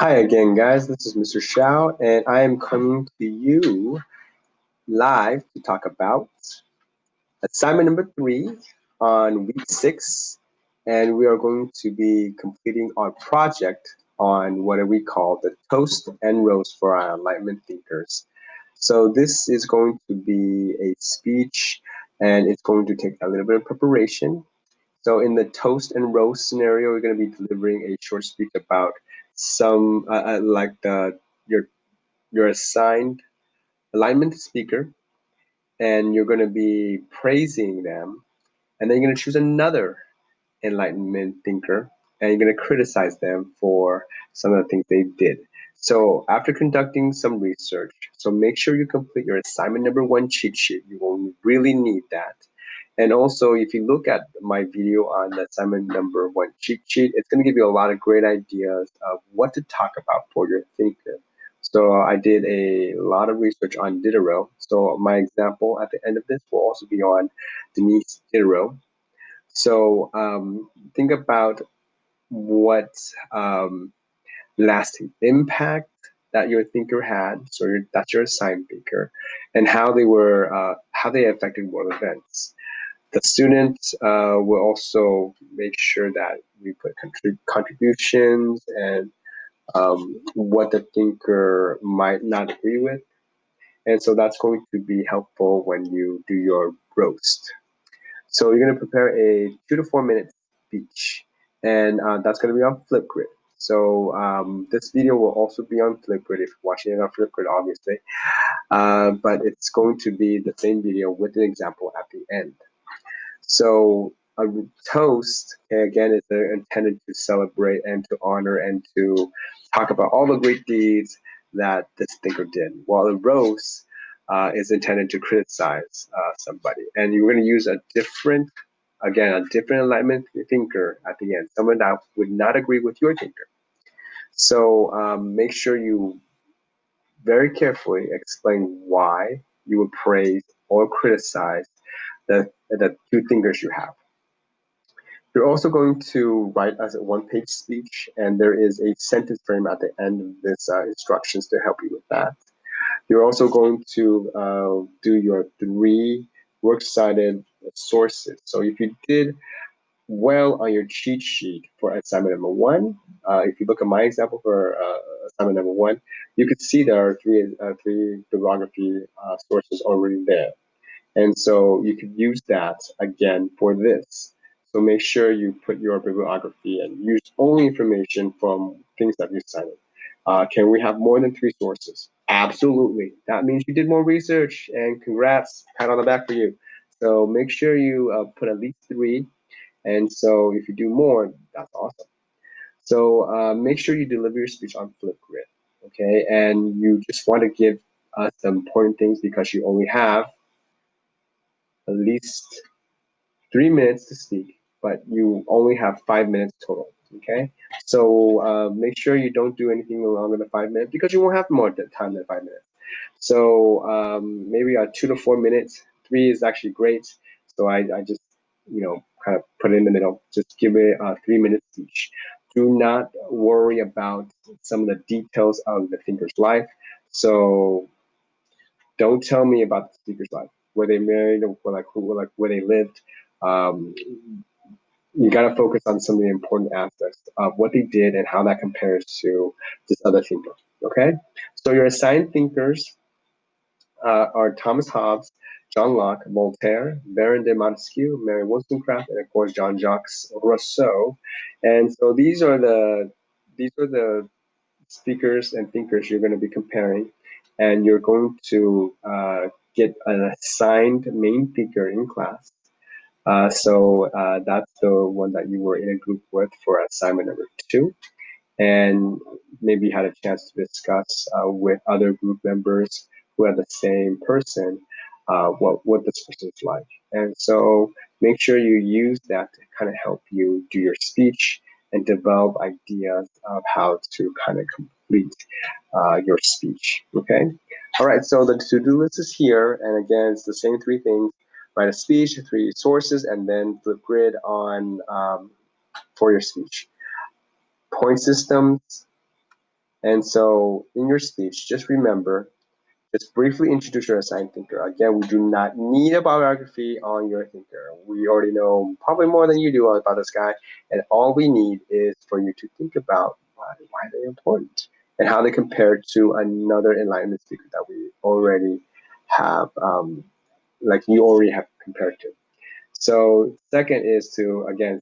Hi again, guys. This is Mr. Shao, and I am coming to you live to talk about assignment number 3 on week 6. And we are going to be completing our project on what we call the toast and roast for our Enlightenment thinkers. So, this is going to be a speech, and it's going to take a little bit of preparation. So in the toast and roast scenario, we're going to be delivering a short speech about some like your assigned alignment speaker, and you're going to be praising them, and then you're going to choose another enlightenment thinker, and you're going to criticize them for some of the things they did. So after conducting some research, so make sure you complete your assignment number 1 cheat sheet. You will really need that. And also, if you look at my video on the assignment number 1 cheat sheet, it's going to give you a lot of great ideas of what to talk about for your thinker. So I did a lot of research on Diderot. So my example at the end of this will also be on Denise Diderot. So think about what lasting impact that your thinker had. So that's your assigned thinker, and how they affected world events. The students will also make sure that we put contributions and what the thinker might not agree with. And so that's going to be helpful when you do your roast. So you're going to prepare a 2 to 4 minute speech, and that's going to be on Flipgrid. So this video will also be on Flipgrid if you're watching it on Flipgrid, obviously. But it's going to be the same video with an example at the end. So a toast, again, is intended to celebrate and to honor and to talk about all the great deeds that this thinker did, while a roast is intended to criticize somebody. And you're going to use a different enlightenment thinker at the end, someone that would not agree with your thinker. So make sure you very carefully explain why you would praise or criticize the two thinkers you have. You're also going to write as a one-page speech, and there is a sentence frame at the end of this instructions to help you with that. You're also going to do your 3 works-cited sources. So if you did well on your cheat sheet for assignment number 1, if you look at my example for assignment number 1, you could see there are three bibliography sources already there. And so you could use that again for this. So make sure you put your bibliography and use only information from things that you cited. Can we have more than 3 sources? Absolutely. That means you did more research, and congrats, pat on the back for you. So make sure you put at least 3. And so if you do more, that's awesome. So make sure you deliver your speech on Flipgrid, okay? And you just want to give us the important things because you only have at least 3 minutes to speak, but you only have 5 minutes total. Okay, so make sure you don't do anything longer than 5 minutes because you won't have more time than 5 minutes. So maybe 2 to 4 minutes. 3 is actually great. So I just kind of put it in the middle. Just give it 3 minutes each. Do not worry about some of the details of the thinker's life. So don't tell me about the speaker's life, where they married, or where they lived. Um, you got to focus on some of the important aspects of what they did and how that compares to this other thinker. Okay, so your assigned thinkers are Thomas Hobbes, John Locke, Voltaire, Baron de Montesquieu, Mary Wollstonecraft, and of course Jean-Jacques Rousseau. And so these are the speakers and thinkers you're going to be comparing, and you're going to get an assigned main thinker in class. So that's the one that you were in a group with for assignment number 2, and maybe had a chance to discuss with other group members who had the same person what this person is like. And so make sure you use that to kind of help you do your speech and develop ideas of how to kind of complete your speech. Okay. All right. So the to-do list is here, and again, it's the same 3 things: write a speech, 3 sources, and then Flipgrid on for your speech. Point systems, And so in your speech, just remember, just briefly introduce your assigned thinker. Again, we do not need a biography on your thinker. We already know probably more than you do about this guy. And all we need is for you to think about why they're important and how they compare to another Enlightenment speaker that we already have, like you already have compared to. So second is to, again,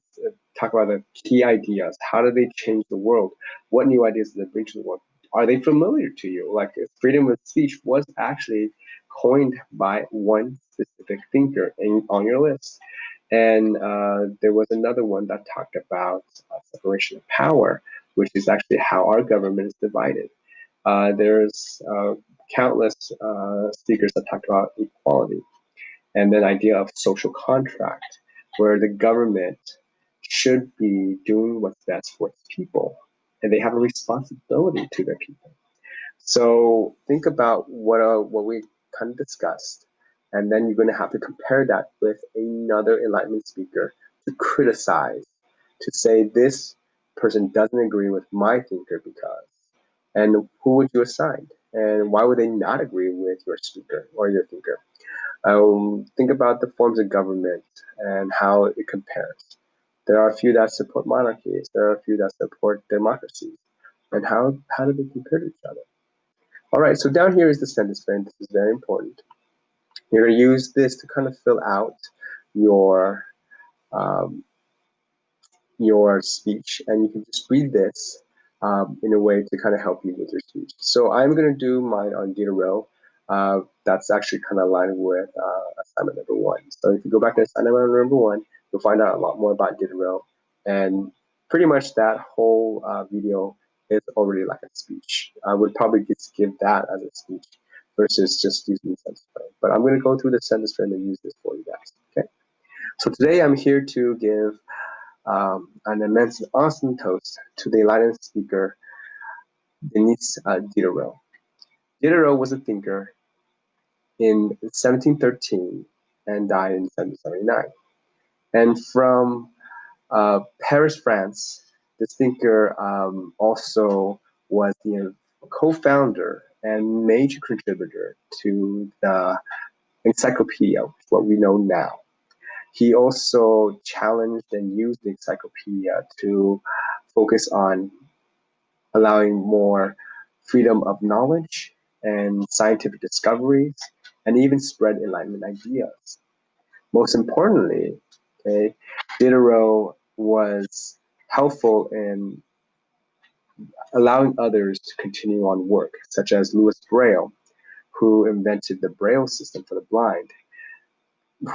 talk about the key ideas. How do they change the world? What new ideas do they bring to the world? Are they familiar to you? Like freedom of speech was actually coined by one specific thinker on your list. And there was another one that talked about separation of power, which is actually how our government is divided. There's countless speakers that talked about equality and then idea of social contract, where the government should be doing what's best for its people, and they have a responsibility to their people. So think about what we kind of discussed, and then you're going to have to compare that with another Enlightenment speaker to criticize, to say this person doesn't agree with my thinker because, and who would you assign, and why would they not agree with your speaker or your thinker? Think about the forms of government and how it compares. There are a few that support monarchies. There are a few that support democracies. And how do they compare to each other? All right, so down here is the sentence frame. This is very important. You're going to use this to kind of fill out your um, your speech, and you can just read this in a way to kind of help you with your speech. So I'm going to do mine on Diderot. That's actually kind of aligned with assignment number one. So if you go back to assignment number one, you'll find out a lot more about Diderot. And pretty much that whole video is already like a speech. I would probably just give that as a speech versus just using the sentence frame. But I'm going to go through the sentence frame and use this for you guys. Okay. So today I'm here to give an immense and awesome toast to the Enlightenment speaker, Denis Diderot. Diderot was a thinker in 1713 and died in 1779. And from Paris, France, this thinker also was the co-founder and major contributor to the encyclopedia, what we know now. He also challenged and used the encyclopedia to focus on allowing more freedom of knowledge and scientific discoveries, and even spread Enlightenment ideas. Most importantly, okay, Diderot was helpful in allowing others to continue on work, such as Louis Braille, who invented the Braille system for the blind,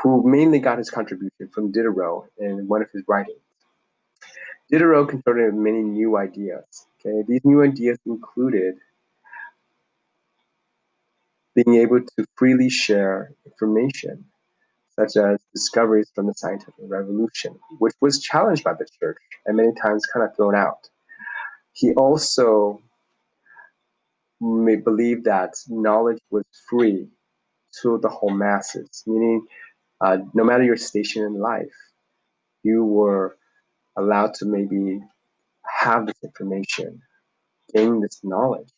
who mainly got his contribution from Diderot in one of his writings. Diderot contributed many new ideas. Okay, these new ideas included being able to freely share information, such as discoveries from the scientific revolution, which was challenged by the church and many times kind of thrown out. He also may believe that knowledge was free to the whole masses, meaning no matter your station in life, you were allowed to maybe have this information, gain this knowledge,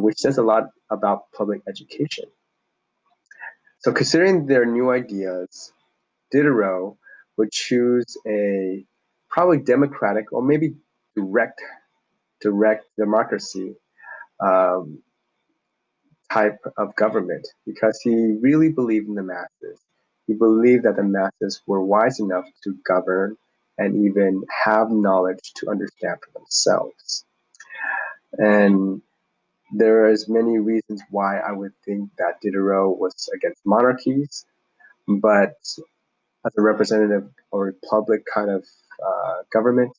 which says a lot about public education. So considering their new ideas, Diderot would choose a probably democratic or maybe direct democracy um, type of government because he really believed in the masses. He believed that the masses were wise enough to govern and even have knowledge to understand for themselves. And there is many reasons why I would think that Diderot was against monarchies, but as a representative or republic kind of government,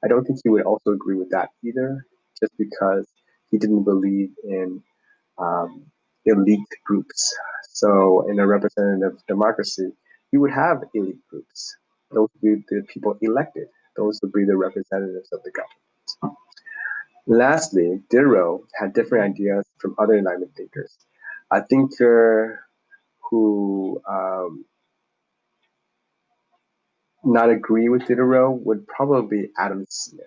I don't think he would also agree with that either, just because he didn't believe in um, elite groups. So in a representative democracy, you would have elite groups. Those would be the people elected. Those would be the representatives of the government. Lastly, Diderot had different ideas from other Enlightenment thinkers. A thinker who not agree with Diderot would probably be Adam Smith.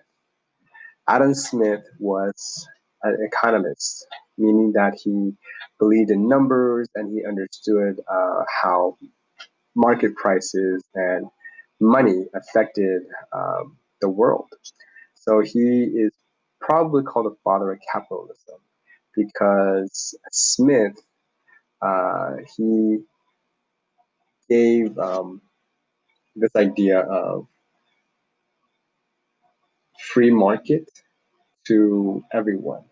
Adam Smith was an economist, meaning that he believed in numbers and he understood how market prices and money affected the world. So he is probably called the father of capitalism because Smith, he gave this idea of free market to everyone.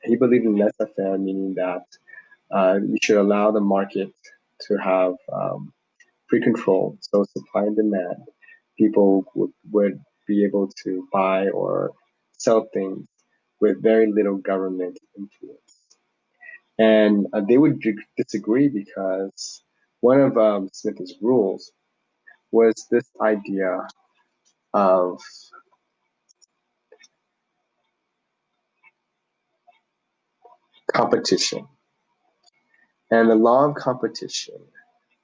He believed in laissez-faire, meaning that you should allow the market to have free control, so supply and demand. People would be able to buy or sell things with very little government influence. And they would disagree because one of Smith's rules was this idea of competition. And the law of competition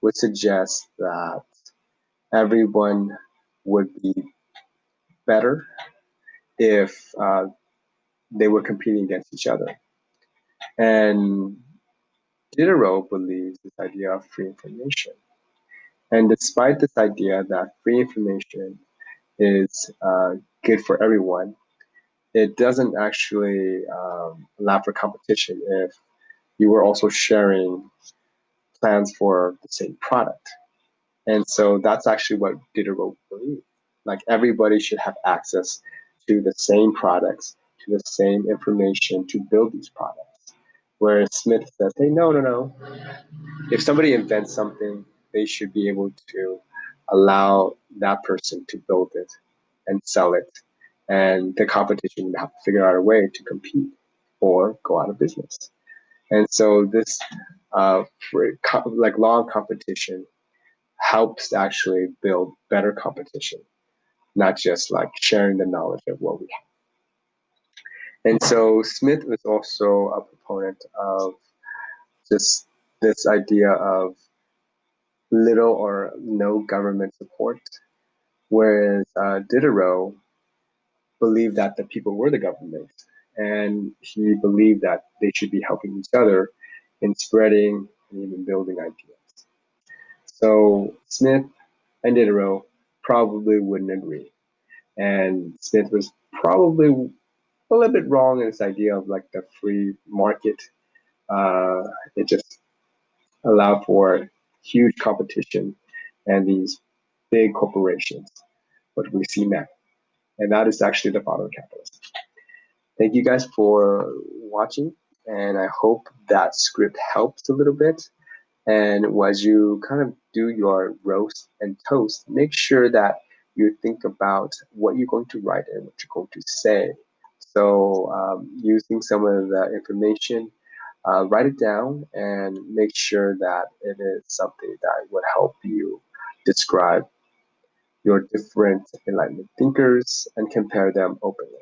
would suggest that everyone would be better if they were competing against each other. And Diderot believes this idea of free information. And despite this idea that free information is good for everyone, it doesn't actually allow for competition if you were also sharing plans for the same product. And so that's actually what Diderot believed. Like everybody should have access to the same products, to the same information to build these products. Whereas Smith says, hey, no, no, no. If somebody invents something, they should be able to allow that person to build it and sell it. And the competition would have to figure out a way to compete or go out of business. And so this like law of competition helps actually build better competition, not just like sharing the knowledge of what we have. And so Smith was also a proponent of just this idea of little or no government support, whereas Diderot believed that the people were the government, and he believed that they should be helping each other in spreading and even building ideas. So Smith and Diderot probably wouldn't agree. And Smith was probably a little bit wrong in this idea of like the free market. It just allowed for huge competition and these big corporations, what we see now. And that is actually the father of capitalism. Thank you guys for watching. And I hope that script helps a little bit. And as you kind of do your roast and toast, make sure that you think about what you're going to write and what you're going to say. So using some of the information, write it down and make sure that it is something that would help you describe your different Enlightenment thinkers and compare them openly.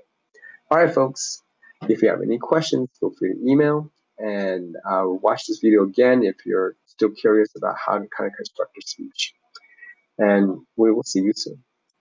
All right, folks, if you have any questions, feel free to email and watch this video again if you're still curious about how to kind of construct your speech. And we will see you soon.